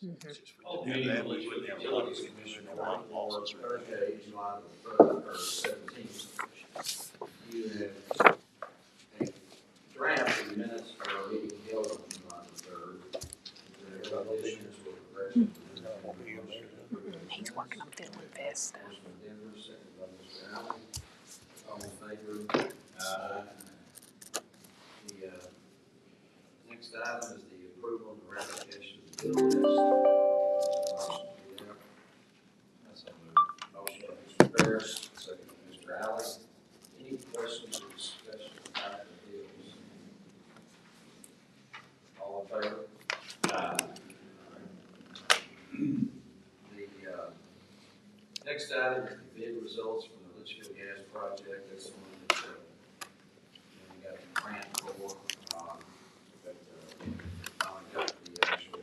Meeting with the Utilities Commission for Thursday, July the 3rd, or 17th. You have a draft of the minutes for our meeting held on July the 3rd. Is there any additions or corrections? He's working on feeling best. All in favor? The next item is the approval of the ratification of the bill list. Motion by Mr. Ferris, second by Mr. Alley. Any questions or discussion about the bills? All in favor? The next item is the bid results from the Leitchfield gas project. That's the one that we got the grant for. Finally got the actual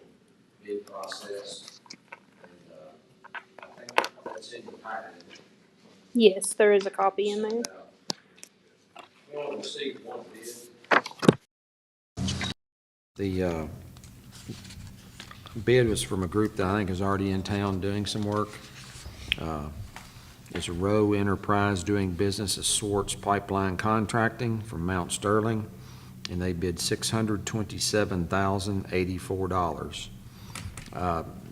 bid process. And I think that's in the packet. Yes, there is a copy in there. We only received one bid. The bid was from a group that I think is already in town doing some work. It's Rowe Enterprise doing business as Swartz Pipeline Contracting from Mount Sterling, and they bid $627,084.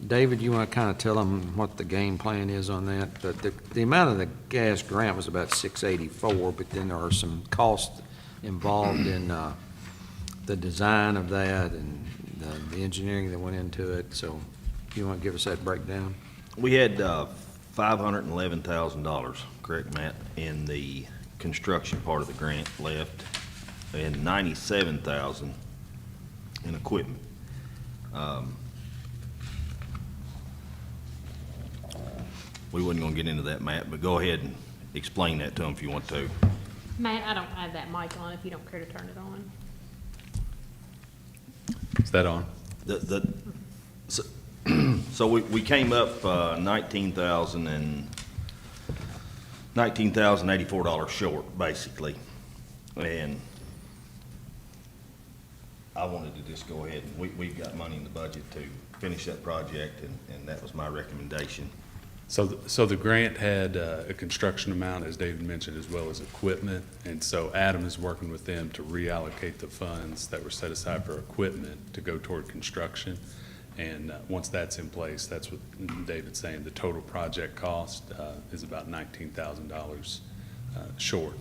David, you want to kind of tell them what the game plan is on that? But the amount of the gas grant was about $684, but then there are some costs involved in the design of that and the engineering that went into it. So you want to give us that breakdown? We had $511,000, correct, Matt, in the construction part of the grant left, and $97,000 in equipment. We wasn't going to get into that, Matt, but go ahead and explain that to them if you want to. Matt, I don't have that mic on if you don't care to turn it on. Is that on? So we came up $19,084 short, basically. And I wanted to just go ahead and we've got money in the budget to finish that project, and that was my recommendation. So the grant had a construction amount, as David mentioned, as well as equipment. And so Adam is working with them to reallocate the funds that were set aside for equipment to go toward construction. And once that's in place, that's what David's saying. The total project cost is about $19,000 short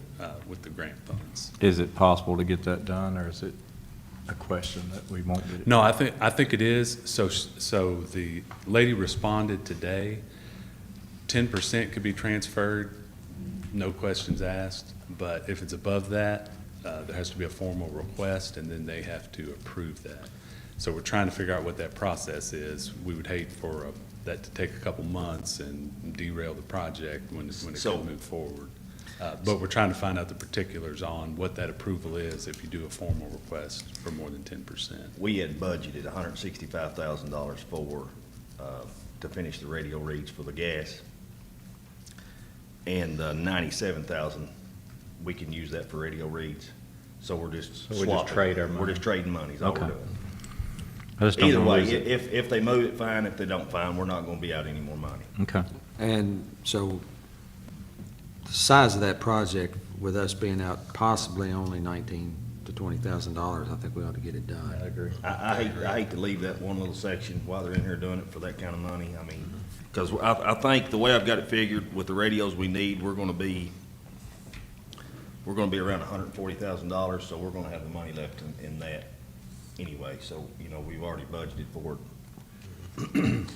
with the grant funds. Is it possible to get that done, or is it a question that we won't get it? No, I think it is. So the lady responded today. 10% could be transferred, no questions asked. But if it's above that, there has to be a formal request, and then they have to approve that. So we're trying to figure out what that process is. We would hate for that to take a couple months and derail the project when it can move forward. But we're trying to find out the particulars on what that approval is if you do a formal request for more than 10%. We had budgeted $165,000 to finish the radio reads for the gas, and $97,000 we can use that for radio reads. So we're just we just trade our money. We're just trading money. Is all Okay. we're doing. I just don't Either wanna way, lose it. if they move it, fine. If they don't, fine. We're not going to be out any more money. Okay. And so the size of that project, with us being out possibly only $19,000 to $20,000, I think we ought to get it done. I agree. I hate to leave that one little section while they're in here doing it for that kind of money. I mean, because I think the way I've got it figured with the radios we need, we're going to be around $140,000. So we're going to have the money left in that anyway. So we've already budgeted for it.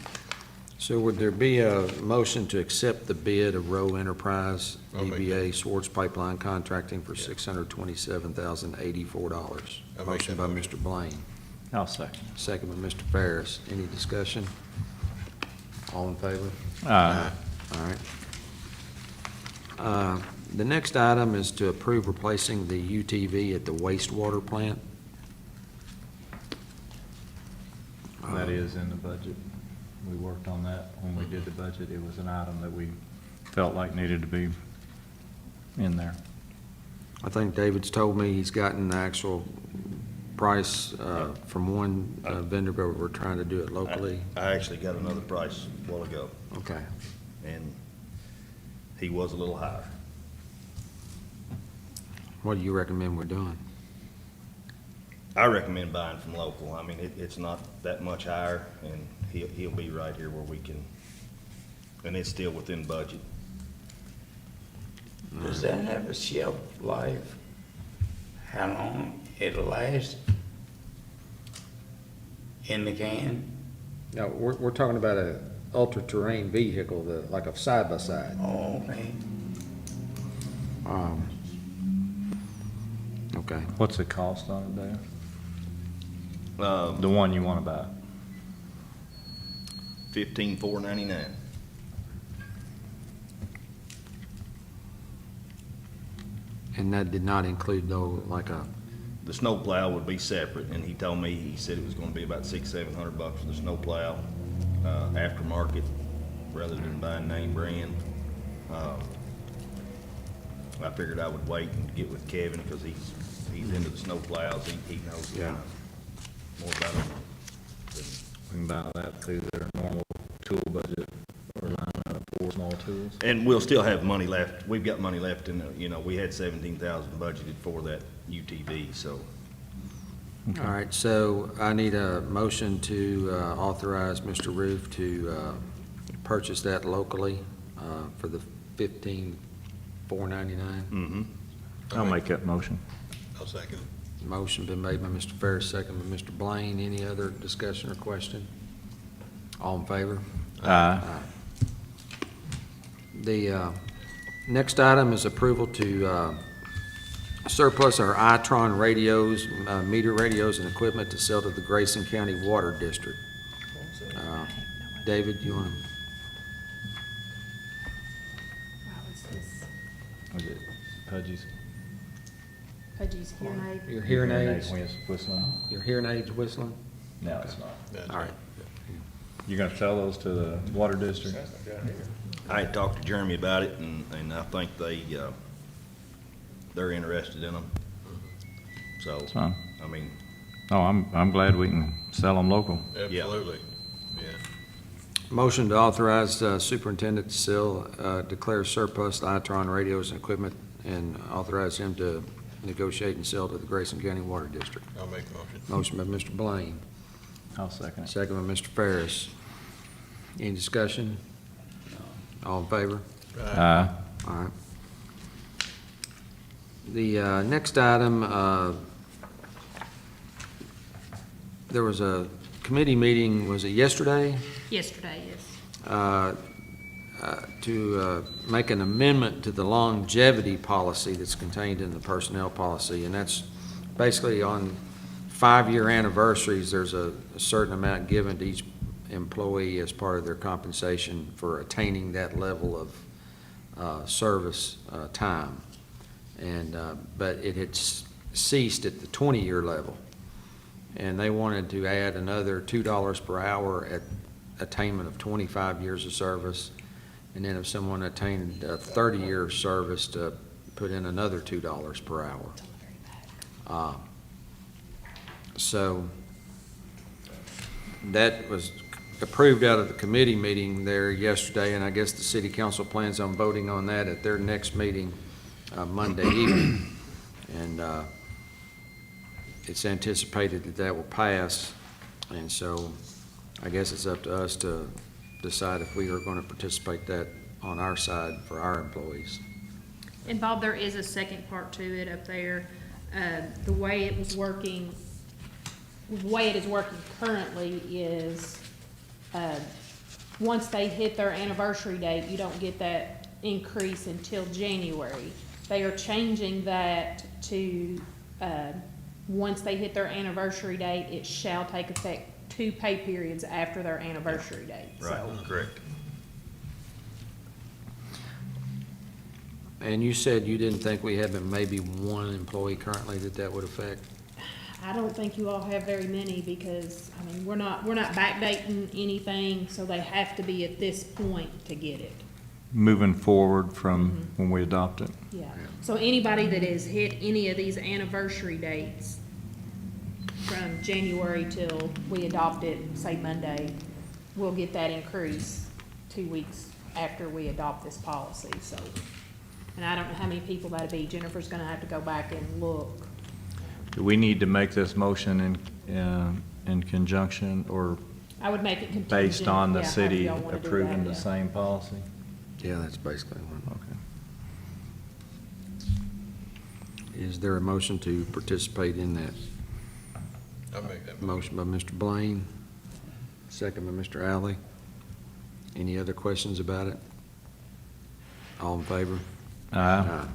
So would there be a motion to accept the bid of Rowe Enterprise, DBA Swartz Pipeline Contracting for $627,084? Motion by Mr. Blaine, I'll second. second by Mr. Ferris. Any discussion? All in favor? Aye. All right. The next item is to approve replacing the UTV at the wastewater plant. That is in the budget. We worked on that when we did the budget. It was an item that we felt like needed to be in there. I think David's told me he's gotten the actual price from one vendor, but we're trying to do it locally? I actually got another price a while ago, Okay. and he was a little higher. What do you recommend we're doing? I recommend buying from local. I mean, it's not that much higher, and he'll be right here where we can, and it's still within budget. Does that have a shelf life? How long it'll last in the can? No, we're talking about a ultra-terrain vehicle, like a side-by-side. Oh, okay. Okay. What's the cost on it there? Um, The one you want to buy? $15,499. And that did not include though, like The snow plow would be separate, and he told me, he said it was gonna be about $600-700 for the snow plow, aftermarket, rather than buying name brand. I figured I would wait and get with Kevin, because he's into the snow plows, he knows Yeah. more about them. We can buy that through their normal tool budget or line up for small tools. And we'll still have money left, we've got money left in, we had 17,000 budgeted for that UTV, so. All right, so I need a motion to authorize Mr. Roof to purchase that locally for the $15,499. Mm-hmm. I'll make that motion. I'll second it. Motion been made by Mr. Ferris, second by Mr. Blaine. Any other discussion or question? All in favor? Aye. The next item is approval to surplus our Itron radios, meter radios and equipment to sell to the Grayson County Water District. David, you want to? Was it Pudgy's? Pudgy's hearing aid. Your hearing aids? Whistling? Your hearing aids whistling? No, it's not. All right. You're gonna sell those to the water district? I had talked to Jeremy about it, and I think they're interested in them. So, That's fine. I mean, Oh, I'm glad we can sell them local. Absolutely, yeah. Motion to authorize superintendent to sell, declare surplus Itron radios and equipment and authorize him to negotiate and sell to the Grayson County Water District. I'll make the motion. Motion by Mr. Blaine, I'll second it. second by Mr. Ferris. Any discussion? All in favor? Aye. All right. The next item, there was a committee meeting, was it yesterday? Yesterday, yes. To make an amendment to the longevity policy that's contained in the personnel policy, and that's basically on 5-year anniversaries, there's a certain amount given to each employee as part of their compensation for attaining that level of service time. And, but it had ceased at the 20-year level. And they wanted to add another $2 per hour at attainment of 25 years of service. And then if someone attained 30-year service, to put in another $2 per hour. So that was approved out of the committee meeting there yesterday, and I guess the city council plans on voting on that at their next meeting Monday evening. And it's anticipated that that will pass, and so I guess it's up to us to decide if we are going to participate that on our side for our employees. And Bob, there is a second part to it up there. The way it was working, the way it is working currently is, once they hit their anniversary date, you don't get that increase until January. They are changing that to, once they hit their anniversary date, it shall take effect 2 pay periods after their anniversary date. right, So, correct. And you said you didn't think we had but maybe one employee currently that would affect? I don't think you all have very many because, I mean, we're not backdating anything, so they have to be at this point to get it. Moving forward from when we adopt it. Yeah. So anybody that has hit any of these anniversary dates from January till we adopt it, say Monday, we'll get that increase 2 weeks after we adopt this policy, so. And I don't know how many people that'll be. Jennifer's gonna have to go back and look. Do we need to make this motion in conjunction or I would make it contingent. based on the yeah, however city y'all wanna do approving that, the yeah. same policy? Yeah, that's basically one. Okay. Is there a motion to participate in that? I'll make that motion. Motion by Mr. Blaine, second by Mr. Alley. Any other questions about it? All in favor? Aye.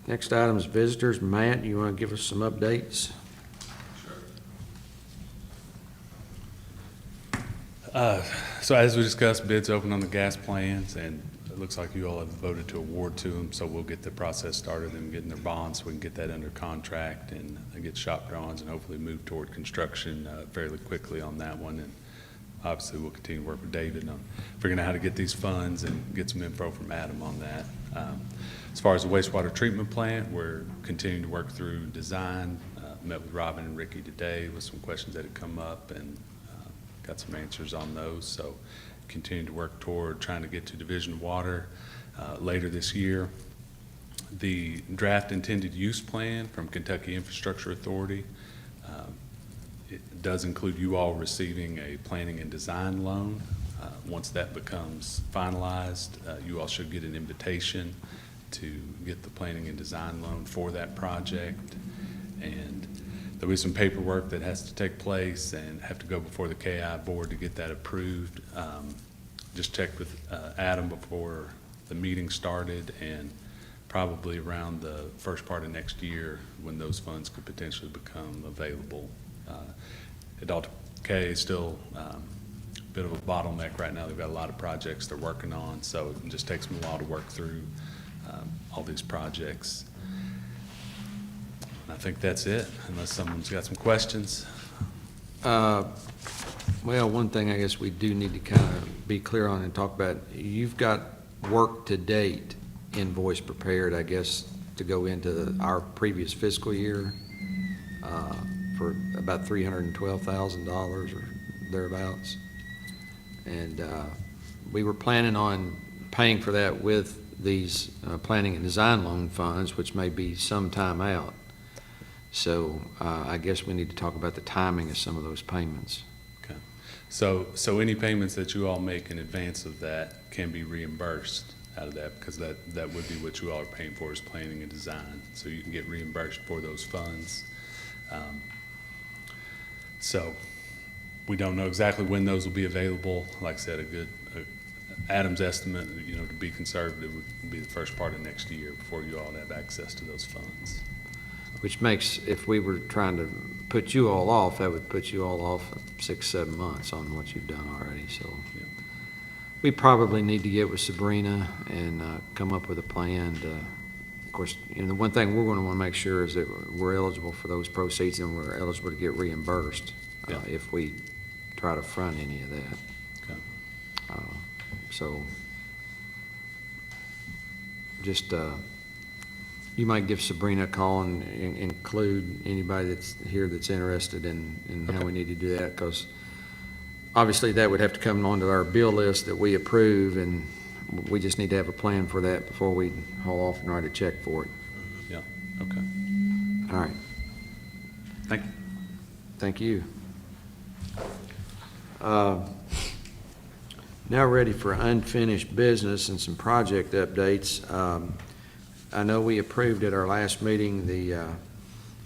Next item is visitors. Matt, you want to give us some updates? So as we discussed, bids open on the gas plans, and it looks like you all have voted to award to them, so we'll get the process started and getting their bonds, so we can get that under contract and get shop drawings and hopefully move toward construction fairly quickly on that one. And obviously, we'll continue to work with David on figuring out how to get these funds and get some info from Adam on that. As far as the wastewater treatment plant, we're continuing to work through design. Met with Robin and Ricky today with some questions that had come up, and got some answers on those. So continue to work toward trying to get to Division of Water later this year. The draft intended use plan from Kentucky Infrastructure Authority, it does include you all receiving a planning and design loan. Once that becomes finalized, you all should get an invitation to get the planning and design loan for that project. And there'll be some paperwork that has to take place and have to go before the KI board to get that approved. Just checked with Adam before the meeting started, and probably around the first part of next year when those funds could potentially become available. Adulta K is still a bit of a bottleneck right now. They've got a lot of projects they're working on, so it just takes them a while to work through all these projects. I think that's it, unless someone's got some questions. Well, one thing I guess we do need to kind of be clear on and talk about, you've got work to date invoice prepared, I guess, to go into our previous fiscal year for about $312,000 or thereabouts. And we were planning on paying for that with these planning and design loan funds, which may be some time out. So I guess we need to talk about the timing of some of those payments. Okay. So any payments that you all make in advance of that can be reimbursed out of that, because that would be what you all are paying for, is planning and design. So you can get reimbursed for those funds. So we don't know exactly when those will be available. Like I said, Adam's estimate, to be conservative, would be the first part of next year before you all have access to those funds. Which makes, if we were trying to put you all off, that would put you all off 6-7 months on what you've done already, so. Yeah. We probably need to get with Sabrina and come up with a plan to, of course, the one thing we're gonna wanna make sure is that we're eligible for those proceeds and we're eligible to get reimbursed if we try to front any of that. Okay. So, just, you might give Sabrina a call and include anybody that's here that's interested in how we need to do that, because obviously that would have to come onto our bill list that we approve, and we just need to have a plan for that before we haul off and write a check for it. Yeah, okay. All right, Thank you. thank you. Now ready for unfinished business and some project updates. I know we approved at our last meeting the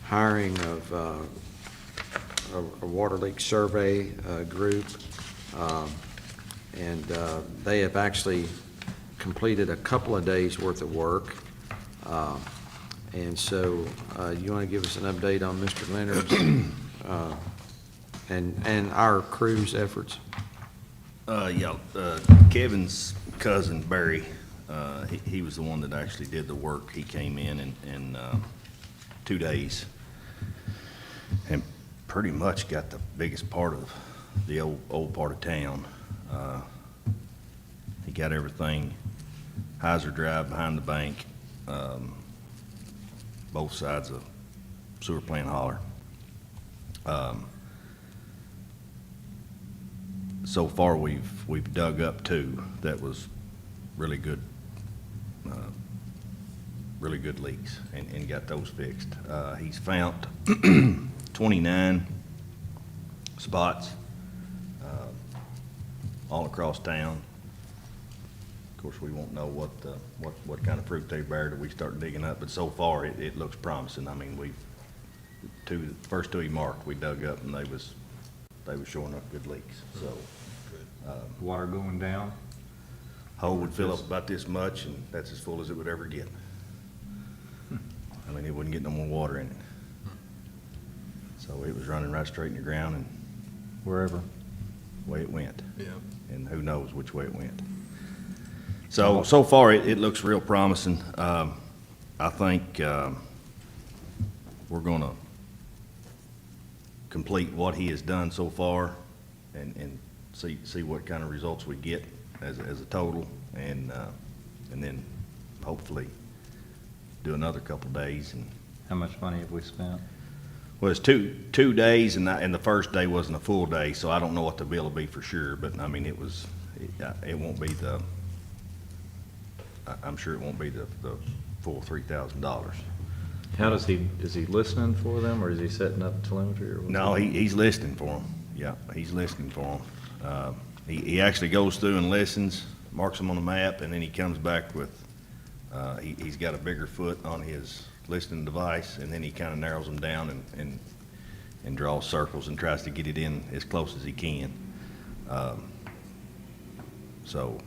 hiring of a water leak survey group, and they have actually completed a couple of days' worth of work. And so you want to give us an update on Mr. Leonard's and our crew's efforts? Kevin's cousin, Barry, he was the one that actually did the work. He came in 2 days and pretty much got the biggest part of the old part of town. He got everything, Heiser Drive behind the bank, both sides of sewer plant holler. So far, we've dug up 2 that was really good, leaks and got those fixed. He's found 29 spots, all across town. Of course, we won't know what kind of fruit they bear till we start digging up, but so far, it looks promising. I mean, first 2 he marked, we dug up, and they was showing up good leaks, so. Water going down? Hole would fill up about this much, and that's as full as it would ever get. I mean, it wouldn't get no more water in it. So it was running right straight in the ground, and Wherever. way it went. Yeah. And who knows which way it went. So far, it looks real promising. I think we're gonna complete what he has done so far and see what kind of results we get as a total, and then hopefully do another couple days. And How much money have we spent? well, it's two days, and the first day wasn't a full day, so I don't know what the bill will be for sure, but I mean, it won't be I'm sure it won't be the full $3,000. How is he listening for them, or is he setting up telemetry, or? No, he's listening for them. Yeah, he's listening for them. He actually goes through and listens, marks them on the map, and then he comes back with, he's got a bigger foot on his listening device, and then he kind of narrows them down and draws circles and tries to get it in as close as he can. So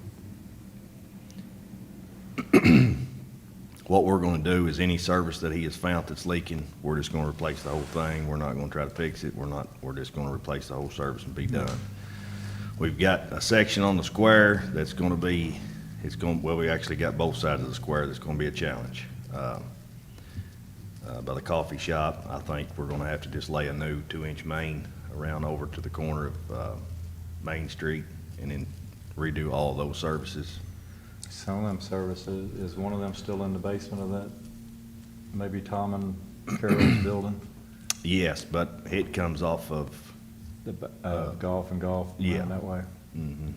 what we're going to do is any service that he has found that's leaking, we're just going to replace the whole thing. We're not going to try to fix it. We're just going to replace the whole service and be done. We've got a section on the square that's going to be, well, we actually got both sides of the square that's going to be a challenge. By the coffee shop, I think we're going to have to just lay a new 2-inch main around over to the corner of Main Street and then redo all of those services. Some of them services, is one of them still in the basement of that, maybe Tom and Carol's building? Yes, but it comes off of, The golf yeah. around that way? mhm.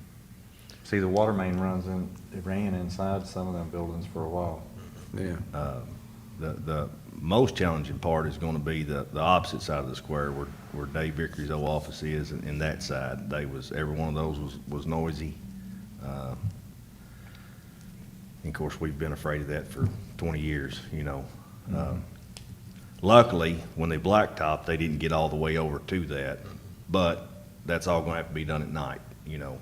See, the water main it ran inside some of them buildings for a while. Yeah. The most challenging part is going to be the opposite side of the square where Dave Vickery's old office is, and that side, every one of those was noisy. And of course, we've been afraid of that for 20 years, you know. Luckily, when they blacktopped, they didn't get all the way over to that, but that's all going to have to be done at night, you know.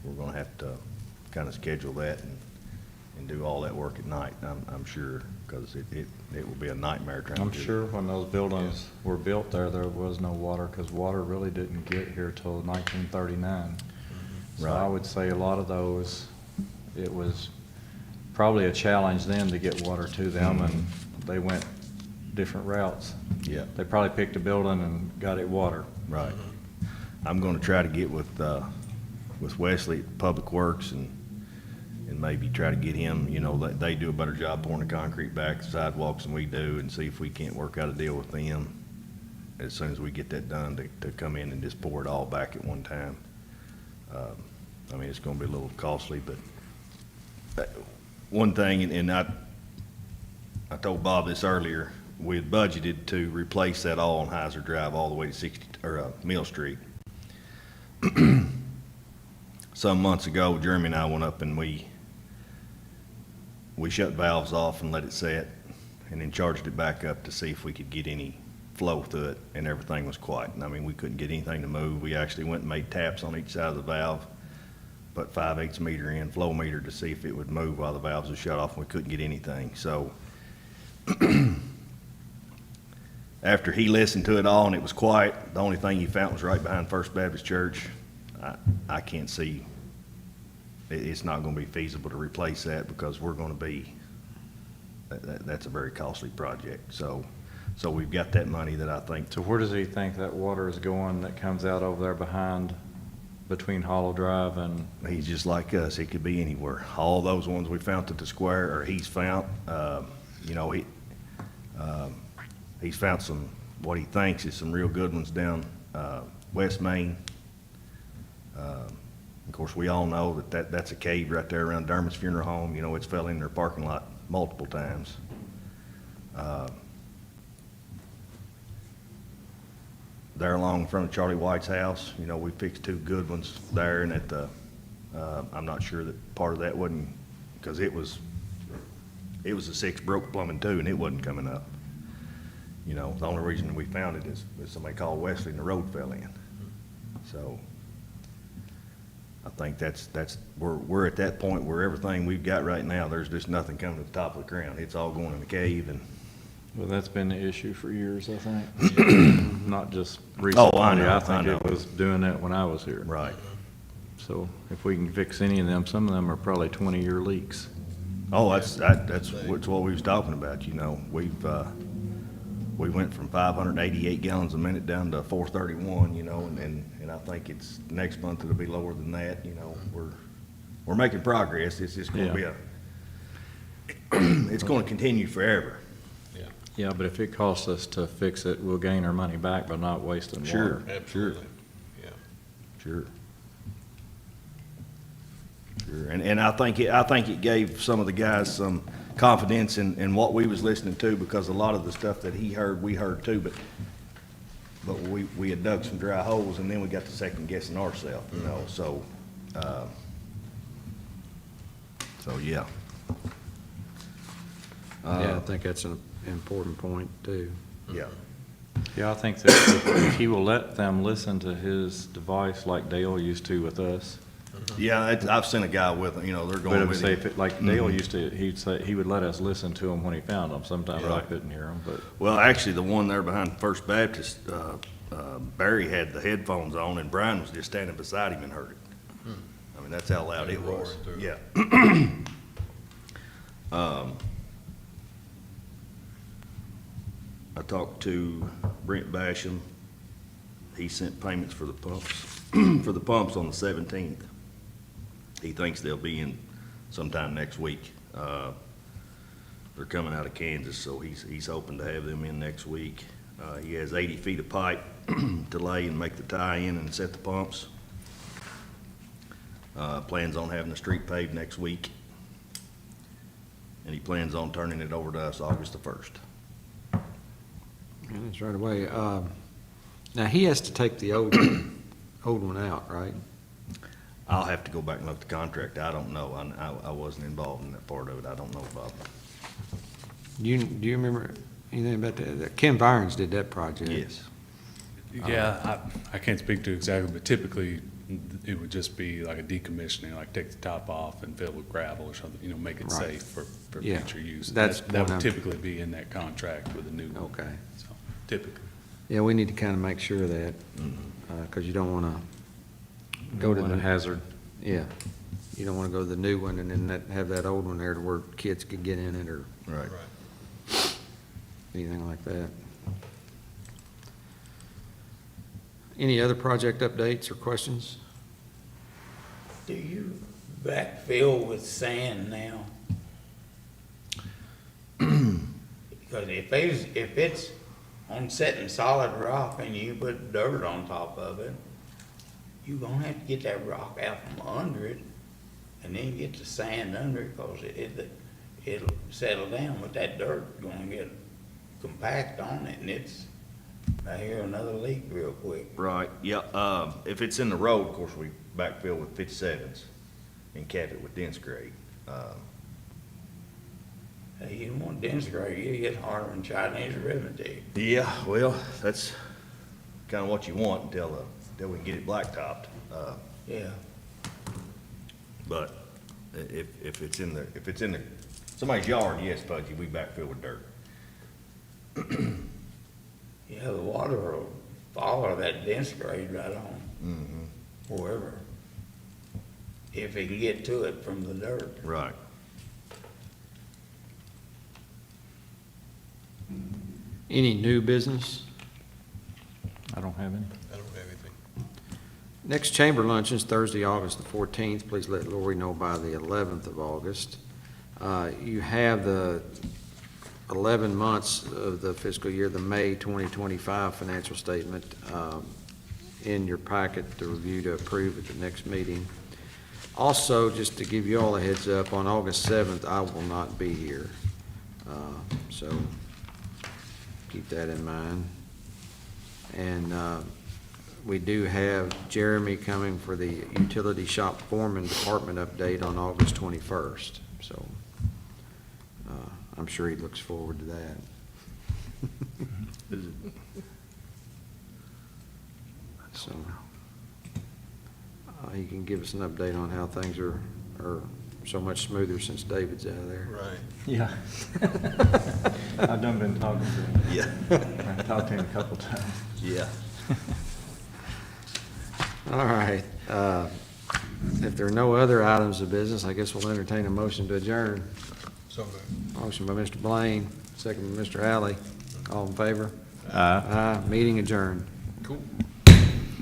We're going to have to kind of schedule that and do all that work at night, I'm sure, because it will be a nightmare trying to I'm do it. sure when those buildings were built there was no water, because water really didn't get here till 1939. So Right. I would say a lot of those, it was probably a challenge then to get water to them, and they went different routes. Yeah. They probably picked a building and got it water. Right. I'm gonna try to get with Wesley at Public Works and maybe try to get him, you know, they do a better job pouring the concrete back, the sidewalks than we do, and see if we can't work out a deal with them as soon as we get that done to come in and just pour it all back at one time. I mean, it's gonna be a little costly, but one thing, and I told Bob this earlier, we had budgeted to replace that all on Heiser Drive all the way to Mill Street. Some months ago, Jeremy and I went up and we shut valves off and let it set, and then charged it back up to see if we could get any flow through it, and everything was quiet. I mean, we couldn't get anything to move. We actually went and made taps on each side of the valve, put 5/8 meter in, flow meter, to see if it would move while the valves were shut off, and we couldn't get anything. So after he listened to it all and it was quiet, the only thing he found was right behind First Baptist Church. I can't see, it's not gonna be feasible to replace that, because we're gonna be, that's a very costly project. So we've got that money that I think. So where does he think that water is going that comes out over there between Hollow Drive and? He's just like us, it could be anywhere. All those ones we found at the square, or he's found, you know, he's found some, what he thinks is some real good ones down, West Main. Of course, we all know that's a cave right there around Dermot's funeral home. You know, it's fell in their parking lot multiple times. There along in front of Charlie White's house, you know, we fixed 2 good ones there, and at the, I'm not sure that part of that wasn't, because it was a 6 broke plumbing too, and it wasn't coming up. You know, the only reason we found it is somebody called Wesley and the road fell in. So I think we're at that point where everything we've got right now, there's just nothing coming to the top of the ground. It's all going in the cave, and Well, that's been the issue for years, I think. Not just recently. Oh, I know, I think I know. it was doing that when I was here. right. So if we can fix any of them, some of them are probably 20-year leaks. Oh, that's what we was talking about, you know. We went from 588 gallons a minute down to 431, you know, and I think it's, next month it'll be lower than that, you know. We're making progress. It's just gonna be it's gonna continue forever. Yeah, but if it costs us to fix it, we'll gain our money back by not wasting water. Absolutely. Yeah. Sure. Sure, and I think it gave some of the guys some confidence in what we was listening to, because a lot of the stuff that he heard, we heard too, but we had dug some dry holes, and then we got to second guessing ourselves, you know, so yeah. Yeah, I think that's an important point, too. Yeah. Yeah, I think that if he will let them listen to his device like Dale used to with us. Yeah, I've sent a guy with, you know, they're But going it would with say, him. if it, like Dale used to, he'd say, he would let us listen to them when he found them. Sometimes I Right. couldn't hear them, but. Well, actually, the one there behind First Baptist, Barry had the headphones on, and Brian was just standing beside him and heard it. I mean, that's how loud it was. Roaring through. Yeah. I talked to Brent Basham. He sent payments for the pumps, for the pumps on the 17th. He thinks they'll be in sometime next week. They're coming out of Kansas, so he's hoping to have them in next week. He has 80 feet of pipe to lay and make the tie-in and set the pumps. Plans on having the street paved next week. And he plans on turning it over to us August the 1st. Yeah, that's right away. Now, he has to take the old one out, right? I'll have to go back and look at the contract. I don't know. I wasn't involved in that part of it. I don't know about it. Do you remember anything about that? Ken Virons did that project. Yes. Yeah, I can't speak to exactly, but typically it would just be like a decommissioning, like take the top off and fill it with gravel or something, you know, make it Right. safe for Yeah, future use. that's That what would I'm- typically be in that contract with a new one. Okay. So typically. Yeah, we need to kind of make sure of that, because you don't want to go to What a the, hazard. yeah, you don't want to go to the new one and then have that old one there to where kids could get in it or Right. anything like that. Any other project updates or questions? Do you backfill with sand now? Because if it's on setting solid rock and you put dirt on top of it, you're gonna have to get that rock out from under it and then get the sand under it, because it'll settle down, but that dirt gonna get compact on it, and I hear another leak real quick. Right, yeah, if it's in the road, of course, we backfill with 57s and cap it with dense grade. Hey, you don't want dense grade, you get harder than Chinese arithmetic. Yeah, well, that's kind of what you want until we can get it blacktopped. Yeah. But if it's in somebody's yard, yes, Pudgy, we backfill with dirt. Yeah, the water will follow that dense grade right on, wherever. If it can get to it from the dirt. Right. Any new business? I don't have any. I don't have anything. Next chamber luncheon is Thursday, August the 14th. Please let Lori know by the 11th of August. You have the 11 months of the fiscal year, the May 2025 financial statement in your packet to review to approve at the next meeting. Also, just to give you all a heads up, on August 7th, I will not be here. So keep that in mind. And we do have Jeremy coming for the utility shop foreman department update on August 21st. So I'm sure he looks forward to that. So he can give us an update on how things are so much smoother since David's out of there. Right. Yeah. I've done been talking to him. Yeah. I talked to him a couple times. Yeah. All right. If there are no other items of business, I guess we'll entertain a motion to adjourn. So moved. Motion by Mr. Blaine, second by Mr. Alley. All in favor? Aye. Aye. Meeting adjourned. Cool.